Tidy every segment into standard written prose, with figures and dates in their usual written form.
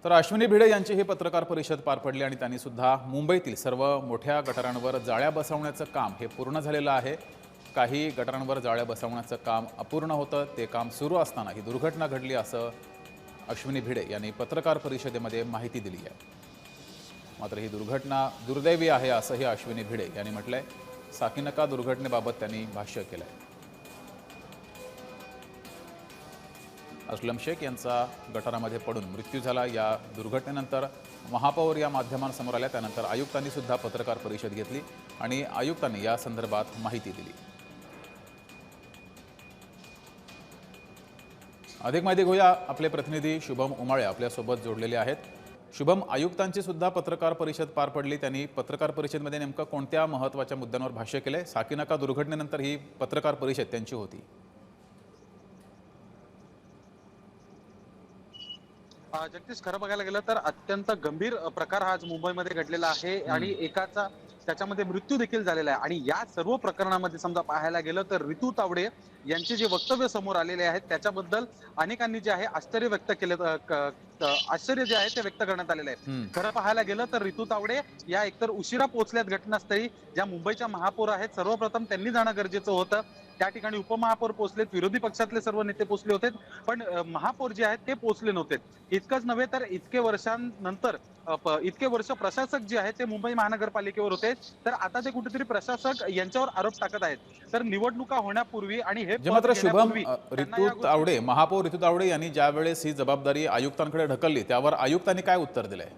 तर अश्विनी भिडे यांची ही पत्रकार परिषद पार पडली आणि त्यांनी सुद्धा मुंबईतील सर्व मोठ्या गटारांवर जाळ्या बसवण्याचं काम हे पूर्ण झालेलं आहे। काही गटारांवर जाळ्या बसवण्याचं काम अपूर्ण होतं, ते काम सुरू असताना ही दुर्घटना घडली असं अश्विनी भिडे यांनी पत्रकार परिषदेमध्ये माहिती दिली आहे। मात्र ही दुर्घटना दुर्दैवी आहे असंही अश्विनी भिडे यांनी म्हटलंय। साकीनका दुर्घटनेबाबत त्यांनी भाष्य केलंय। असलम शेख यांचा गटारामध्ये पडून मृत्यू झाला। या दुर्घटनेनंतर महापौर या माध्यमांसमोर आल्या, त्यानंतर आयुक्तांनी सुद्धा पत्रकार परिषद घेतली आणि आयुक्तांनी या संदर्भात माहिती दिली। अधिक माहिती घेऊया, आपले प्रतिनिधी शुभम उमाळे आपल्यासोबत जोडलेले आहेत। शुभम, आयुक्तांची सुद्धा पत्रकार परिषद पार पडली, त्यांनी पत्रकार परिषदेमध्ये नेमकं कोणत्या महत्त्वाच्या मुद्द्यांवर भाष्य केले? साकीनका दुर्घटनेनंतर ही पत्रकार परिषद त्यांची होती। जगदीश, खरं बघायला गेलं तर अत्यंत गंभीर प्रकार हा आज मुंबईमध्ये घडलेला आहे आणि एकाचा त्याच्यामध्ये मृत्यू देखील झालेला आहे। आणि या सर्व प्रकरणामध्ये समजा पाहायला गेलं तर ऋतू तावडे यांचे जे वक्तव्य समोर आलेले आहेत त्याच्याबद्दल अनेकांनी जे आहे आश्चर्य व्यक्त केले, आश्चर्य जे आहे ते व्यक्त करण्यात आलेले आहे। खरं पाहायला गेलं तर ऋतू तावडे या एकतर उशिरा पोहोचल्यात घटनास्थळी, ज्या मुंबईच्या महापौर आहेत सर्वप्रथम त्यांनी जाणं गरजेचं होतं। त्या ठिकाणी उपमहापौर पोहोचलेत, विरोधी पक्षातले सर्व नेते पोहोचले होते, पण महापौर जे आहेत ते पोहोचले नव्हते। इतकंच नव्हे तर इतके वर्षांनंतर इतके वर्ष प्रशासक जे आहेत ते मुंबई महानगरपालिकेवर होते, तर आता ते कुठेतरी प्रशासक यांच्यावर आरोप टाकत आहेत। तर निवडणुका होण्यापूर्वी आणि हे मात्र शुभम, ऋतू तावडे, महापौर ऋतू तावडे यांनी ज्या वेळेस ही जबाबदारी आयुक्तांकडे ढकलली त्यावर आयुक्तांनी काय उत्तर दिलंय?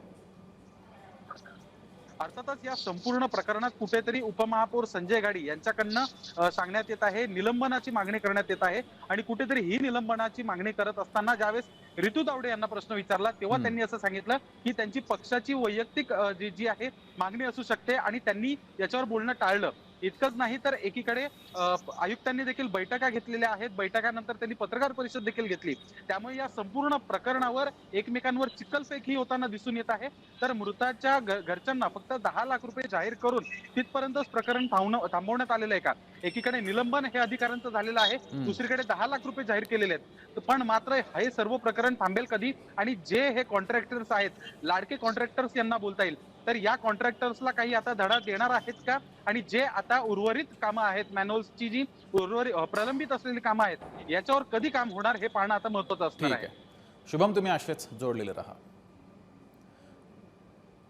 अर्थातच या संपूर्ण प्रकरणात कुठेतरी उपमहापौर संजय गाडी यांच्याकडनं सांगण्यात येत आहे, निलंबनाची मागणी करण्यात येत आहे। आणि कुठेतरी ही निलंबनाची मागणी करत असताना ज्यावेळेस ऋतू तावडे यांना प्रश्न विचारला तेव्हा त्यांनी असं सांगितलं की त्यांची पक्षाची वैयक्तिक जी आहे मागणी असू शकते आणि त्यांनी याच्यावर बोलणं टाळलं। इतकंच नाही तर एकीकडे आयुक्तांनी देखील बैठका घेतलेल्या आहेत, बैठकानंतर त्यांनी पत्रकार परिषद देखील घेतली। त्यामुळे या संपूर्ण प्रकरणावर एकमेकांवर चिखलफेक ही होताना दिसून येत आहे। तर मृताच्या घरच्यांना फक्त 10 लाख रुपये जाहीर करून तिथपर्यंतच प्रकरण थांबवण्यात आलेलं आहे का? एकीकडे निलंबन हे अधिकाऱ्यांचं झालेलं आहे, दुसरीकडे 10 लाख रुपये जाहीर केलेले आहेत, पण मात्र हे सर्व प्रकरण थांबेल कधी? आणि जे हे कॉन्ट्रॅक्टर्स आहेत, लाडके कॉन्ट्रॅक्टर्स यांना बोलता येईल, तर या कॉन्ट्रॅक्टर्सला काही आता धडा देणार आहेत का? आणि जे आता उर्वरित कामं आहेत, मॅन्युअल्सची जी उर्वरित प्रलंबित असलेली कामं आहेत, याच्यावर कधी काम होणार हे पाहणं आता महत्त्वाचं असणार आहे। शुभम, तुम्ही असेच जोडलेले रहा।